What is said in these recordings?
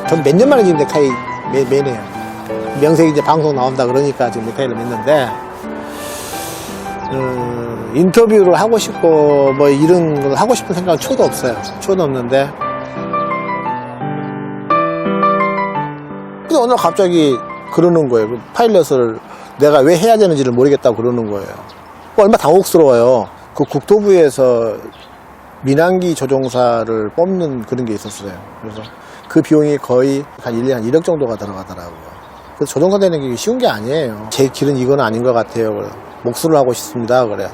저도 몇 년 만에 지금 넥타이 매네요. 명색이 이제 방송 나온다 그러니까 지금 넥타이를 맸는데, 인터뷰를 하고 싶고, 뭐 이런 걸 하고 싶은 생각은 초도 없어요. 초도 없는데. 근데 오늘 갑자기 그러는 거예요. 파일럿을 내가 왜 해야 되는지를 모르겠다고 그러는 거예요. 얼마나 당혹스러워요. 그 국토부에서 민항기 조종사를 뽑는 그런 게 있었어요. 그래서 그 비용이 거의 한 1년에 한 1억 정도가 들어가더라고요. 그래서 조종사 되는 게 쉬운 게 아니에요. 제 길은 이건 아닌 것 같아요. 그래요. 목수를 하고 싶습니다. 그래요.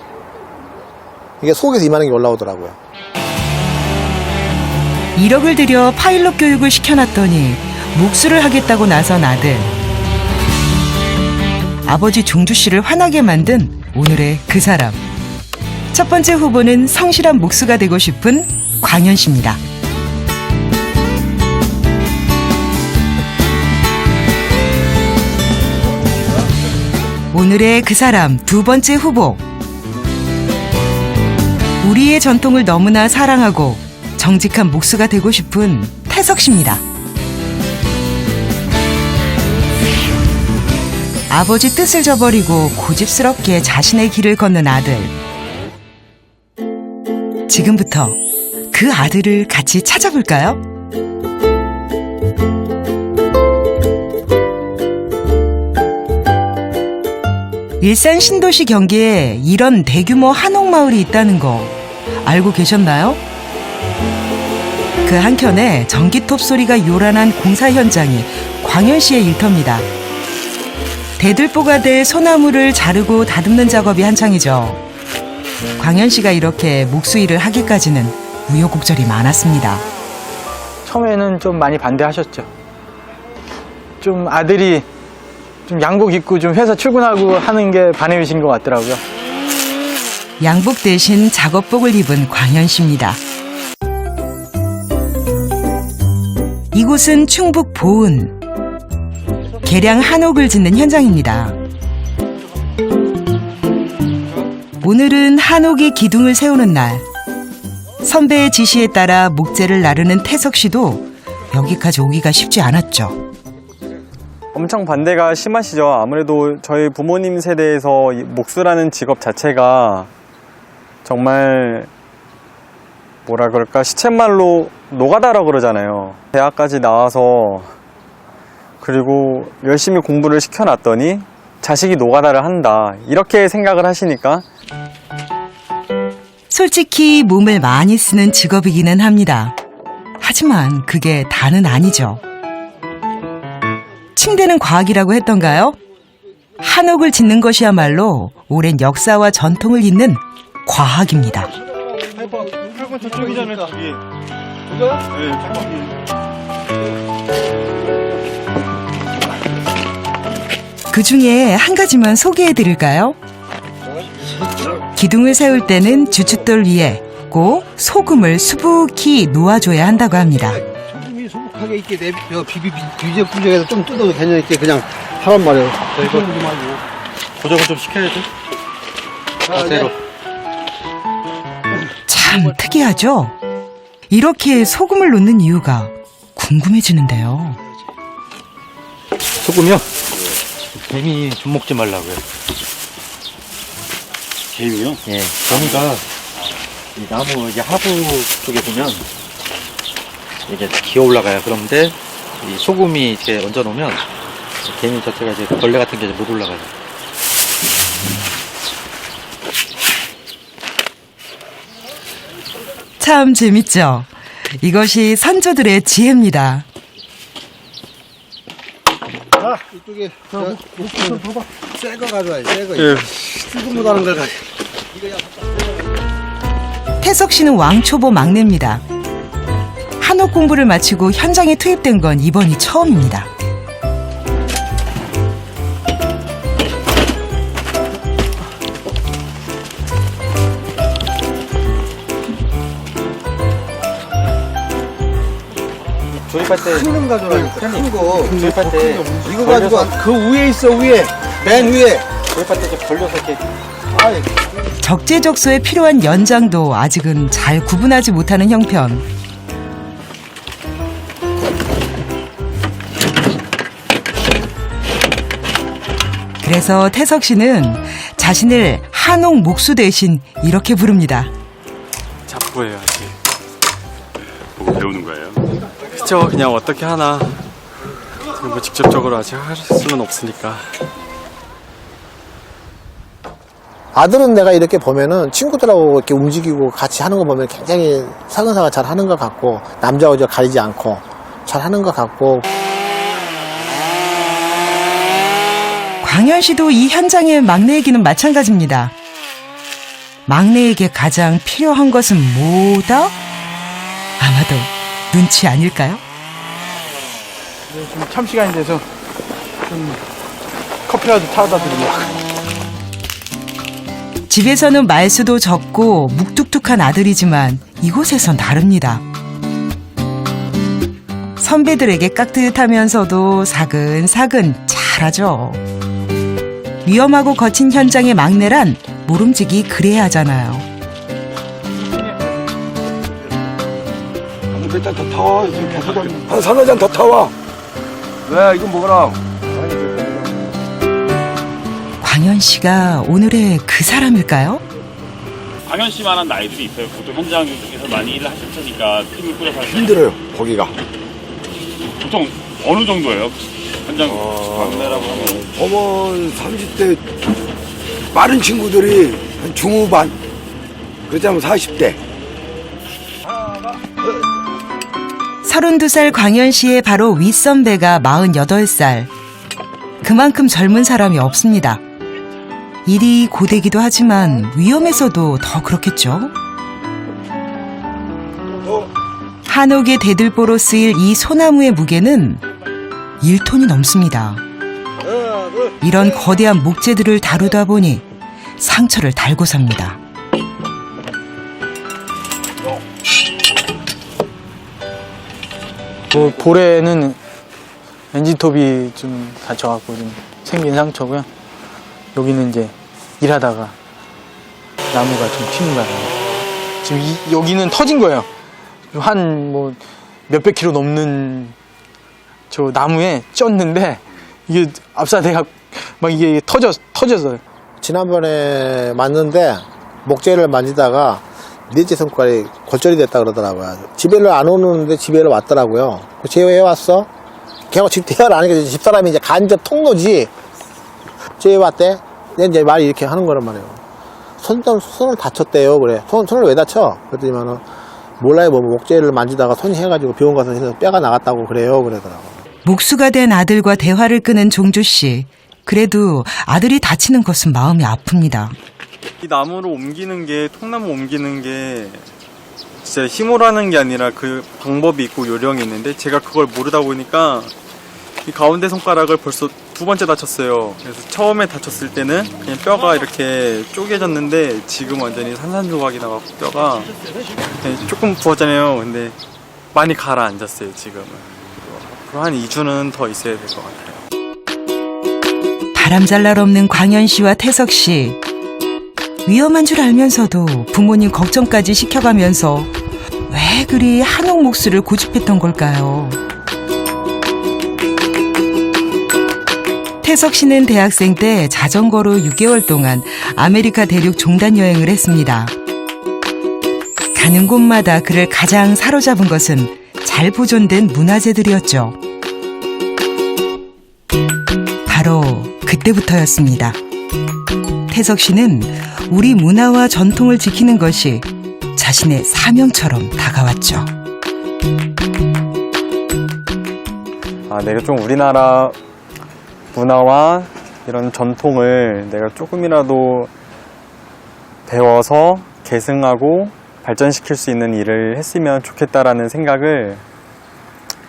이게 속에서 이만한 게 올라오더라고요. 1억을 들여 파일럿 교육을 시켜놨더니 목수를 하겠다고 나선 아들. 아버지 종주 씨를 화나게 만든 오늘의 그 사람. 첫 번째 후보는 성실한 목수가 되고 싶은 광현 씨입니다. 오늘의 그 사람 두 번째 후보. 우리의 전통을 너무나 사랑하고 정직한 목수가 되고 싶은 태석 씨입니다. 아버지 뜻을 저버리고 고집스럽게 자신의 길을 걷는 아들. 지금부터 그 아들을 같이 찾아볼까요? 일산 신도시 경계에 이런 대규모 한옥마을이 있다는 거 알고 계셨나요? 그 한켠에 전기톱 소리가 요란한 공사 현장이 광현 씨의 일터입니다. 대들보가 될 소나무를 자르고 다듬는 작업이 한창이죠. 광현 씨가 이렇게 목수 일을 하기까지는 우여곡절이 많았습니다. 처음에는 좀 많이 반대하셨죠. 좀 아들이 좀 양복 입고 좀 회사 출근하고 하는 게 반해이신 것 같더라고요. 양복 대신 작업복을 입은 광현 씨입니다. 이곳은 충북 보은. 계량 한옥을 짓는 현장입니다. 오늘은 한옥에 기둥을 세우는 날. 선배의 지시에 따라 목재를 나르는 태석 씨도 여기까지 오기가 쉽지 않았죠. 엄청 반대가 심하시죠. 아무래도 저희 부모님 세대에서 이 목수라는 직업 자체가 정말 뭐라 그럴까 시쳇말로 노가다라고 그러잖아요. 대학까지 나와서 그리고 열심히 공부를 시켜놨더니 자식이 노가다를 한다 이렇게 생각을 하시니까 솔직히 몸을 많이 쓰는 직업이기는 합니다. 하지만 그게 다는 아니죠. 침대는 과학이라고 했던가요? 한옥을 짓는 것이야말로 오랜 역사와 전통을 잇는 과학입니다. 저쪽이잖아요. 그 중에 한 가지만 소개해드릴까요? 기둥을 세울 때는 주춧돌 위에 꼭 소금을 수북히 놓아줘야 한다고 합니다. 소금이 소복하게 있게 비벼서 좀 뜯어도 괜찮게 그냥 하란 말이에요. 고정을 좀 시켜야죠. 자세로. 참 특이하죠? 이렇게 소금을 놓는 이유가 궁금해지는데요. 소금이요? 개미 좀 먹지 말라고요. 개미요? 예, 개미가 이 나무 이제 하부 쪽에 보면 이제 기어 올라가요. 그런데 이 소금이 이렇게 얹어 놓으면 개미 자체가 이제 벌레 같은 게 못 올라가요. 참 재밌죠? 이것이 선조들의 지혜입니다. 자, 이쪽에 목수 좀 봐봐. 새 거 가져와요. 새 거. 수금 묻어가는 걸 가져. 태석 씨는 왕초보 막내입니다. 한옥 공부를 마치고 현장에 투입된 건 이번이 처음입니다. 조립할 때 큰 거 가져와요. 큰 거. 조립할 때 이거 가지고 그 위에 있어, 위에. 맨 위에. 조립할 때 이렇게 벌려서 이렇게 아이. 적재적소에 필요한 연장도 아직은 잘 구분하지 못하는 형편. 그래서 태석 씨는 자신을 한옥 목수 대신 이렇게 부릅니다. 잡고예요 아직. 보고 배우는 거예요? 그쵸, 그냥 어떻게 하나. 뭐 직접적으로 아직 할 수는 없으니까. 아들은 내가 이렇게 보면은 친구들하고 이렇게 움직이고 같이 하는 거 보면 굉장히 사근사근 잘 하는 것 같고, 남자 여자 가리지 않고 잘 하는 것 같고. 광현 씨도 이 현장의 막내에게는 마찬가지입니다. 막내에게 가장 필요한 것은 뭐다? 아마도 눈치 아닐까요? 좀 참 시간이 돼서 좀 커피라도 타다 드리려고. 집에서는 말수도 적고 묵뚝뚝한 아들이지만 이곳에선 다릅니다. 선배들에게 깍듯하면서도 사근사근 잘하죠. 위험하고 거친 현장의 막내란 모름지기 그래야 하잖아요. 일단 더 타와. 한 서너 잔 더 타와. 왜? 이거 먹어라. 광현 씨가 오늘의 그 사람일까요? 광현 씨만한 나이들이 있어요. 보통 현장에서 많이 일을 하실 테니까 팀을 꾸려서 할 때. 힘들어요, 거기가. 보통 어느 정도예요? 현장 막내라고 하면. 보면 30대 빠른 친구들이 한 중후반. 그렇다면 40대. 32살 광현 씨의 바로 윗선배가 48살. 그만큼 젊은 사람이 없습니다. 일이 고되기도 하지만 위험해서도 더 그렇겠죠. 한옥의 대들보로 쓰일 이 소나무의 무게는 1톤이 넘습니다. 이런 거대한 목재들을 다루다 보니 상처를 달고 삽니다. 볼에는 엔진톱이 좀 다쳐갖고 좀 생긴 상처고요. 여기는 이제 일하다가 나무가 좀 튀는 바람에 지금 여기는 터진 거예요. 한 뭐 몇백 킬로 넘는 저 나무에 쪘는데 이게 압사돼가 막 이게 터졌어요. 지난번에 맞는데 목재를 만지다가 넷째 손가락이 골절이 됐다 그러더라고요. 집에를 안 오는데 집에를 왔더라고요. 쟤 왜 왔어? 걔가 집 대화를 안 하니까 집사람이 이제 간접 통로지. 쟤 왜 왔대? 이제 말이 이렇게 하는 거란 말이에요. 손을 다쳤대요. 그래. 손을 왜 다쳐? 그랬더니만은 몰라요. 뭐 목재를 만지다가 손이 해가지고 병원 가서 해서 뼈가 나갔다고 그래요. 그러더라고. 목수가 된 아들과 대화를 끄는 종주 씨. 그래도 아들이 다치는 것은 마음이 아픕니다. 이 나무를 옮기는 게, 통나무 옮기는 게 진짜 힘으로 하는 게 아니라 그 방법이 있고 요령이 있는데 제가 그걸 모르다 보니까 이 가운데 손가락을 벌써 2번째 다쳤어요. 그래서 처음에 다쳤을 때는 그냥 뼈가 이렇게 쪼개졌는데 지금 완전히 산산조각이 나갖고 뼈가 조금 부었잖아요. 근데 많이 가라앉았어요 지금은. 앞으로 한 2주는 더 있어야 될 것 같아요. 바람잘 날 없는 광현 씨와 태석 씨. 위험한 줄 알면서도 부모님 걱정까지 시켜가면서 왜 그리 한옥 목수를 고집했던 걸까요? 태석 씨는 대학생 때 자전거로 6개월 동안 아메리카 대륙 종단 여행을 했습니다. 가는 곳마다 그를 가장 사로잡은 것은 잘 보존된 문화재들이었죠. 바로 그때부터였습니다. 태석 씨는 우리 문화와 전통을 지키는 것이 자신의 사명처럼 다가왔죠. 내가 좀 우리나라 문화와 이런 전통을 내가 조금이라도 배워서 계승하고 발전시킬 수 있는 일을 했으면 좋겠다라는 생각을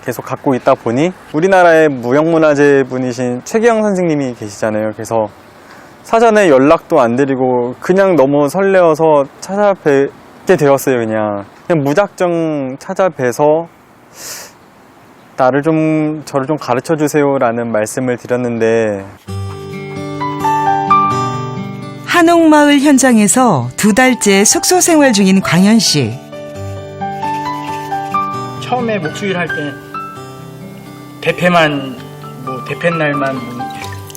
계속 갖고 있다 보니 우리나라의 무형문화재 분이신 최기영 선생님이 계시잖아요. 그래서 사전에 연락도 안 드리고 그냥 너무 설레어서 찾아뵙게 되었어요. 그냥 무작정 찾아뵈서 저를 좀 가르쳐 주세요 라는 말씀을 드렸는데, 한옥마을 현장에서 2달째 숙소 생활 중인 광현 씨. 처음에 목수일 할 때 대패만 뭐 대패 날만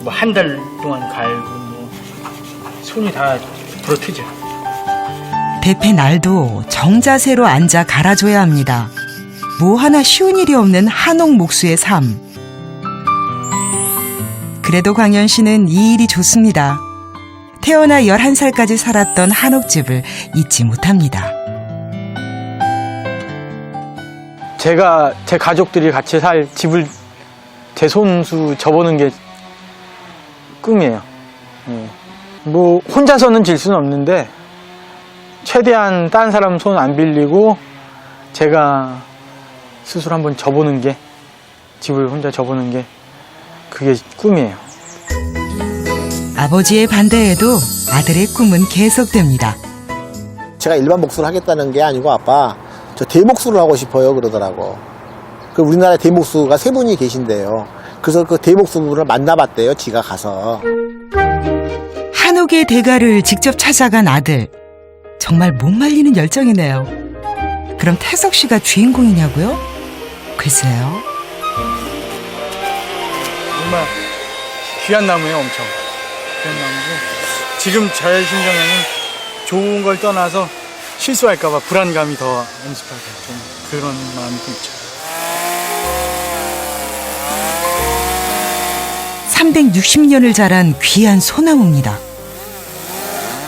뭐 한 달 동안 갈고 뭐 손이 다 부러뜨죠. 대패 날도 정자세로 앉아 갈아줘야 합니다. 뭐 하나 쉬운 일이 없는 한옥 목수의 삶. 그래도 광현 씨는 이 일이 좋습니다. 태어나 11살까지 살았던 한옥집을 잊지 못합니다. 제가 제 가족들이 같이 살 집을 제 손수 접어는 게 꿈이에요. 예. 뭐 혼자서는 질 수는 없는데 최대한 딴 사람 손 안 빌리고 제가 스스로 한번 접어는 게, 집을 혼자 접어는 게 그게 꿈이에요. 아버지의 반대에도 아들의 꿈은 계속됩니다. 제가 일반 목수를 하겠다는 게 아니고 아빠 저 대목수를 하고 싶어요 그러더라고. 그 우리나라에 대목수가 3분이 계신데요. 그래서 그 대목수분을 만나봤대요. 지가 가서. 한옥의 대가를 직접 찾아간 아들. 정말 못 말리는 열정이네요. 그럼 태석 씨가 주인공이냐고요? 글쎄요. 정말 귀한 나무예요, 엄청. 귀한 나무고 지금 제 심정에는 좋은 걸 떠나서 실수할까봐 불안감이 더 엄습하게 좀 그런 마음이 좀 있죠. 360년을 자란 귀한 소나무입니다.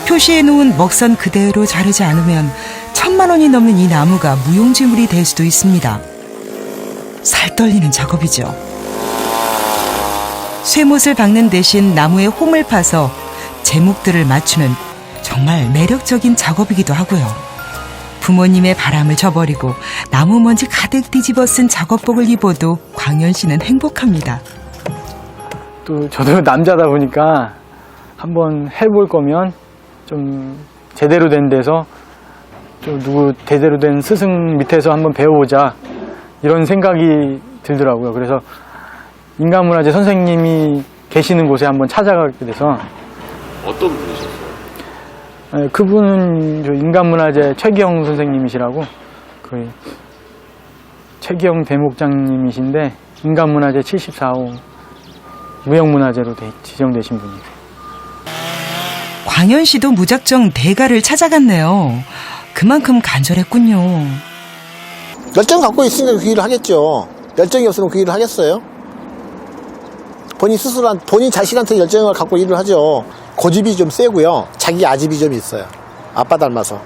표시해 놓은 먹선 그대로 자르지 않으면 1000만 원이 넘는 이 나무가 무용지물이 될 수도 있습니다. 살 떨리는 작업이죠. 쇠못을 박는 대신 나무에 홈을 파서 제목들을 맞추는 정말 매력적인 작업이기도 하고요. 부모님의 바람을 저버리고 나무 먼지 가득 뒤집어 쓴 작업복을 입어도 광현 씨는 행복합니다. 또 저도 남자다 보니까 한번 해볼 거면 좀 제대로 된 데서 좀 누구 제대로 된 스승 밑에서 한번 배워보자 이런 생각이 들더라고요. 그래서 인간문화재 선생님이 계시는 곳에 한번 찾아가게 돼서. 어떤 분이셨어요? 그분은 저 인간문화재 최기영 선생님이시라고, 그 최기영 대목장님이신데 인간문화재 74호 무형문화재로 지정되신 분이에요. 광현 씨도 무작정 대가를 찾아갔네요. 그만큼 간절했군요. 열정 갖고 있으니까 그 일을 하겠죠. 열정이 없으면 그 일을 하겠어요? 본인 자신한테 열정을 갖고 일을 하죠. 고집이 좀 세고요. 자기 아집이 좀 있어요. 아빠 닮아서.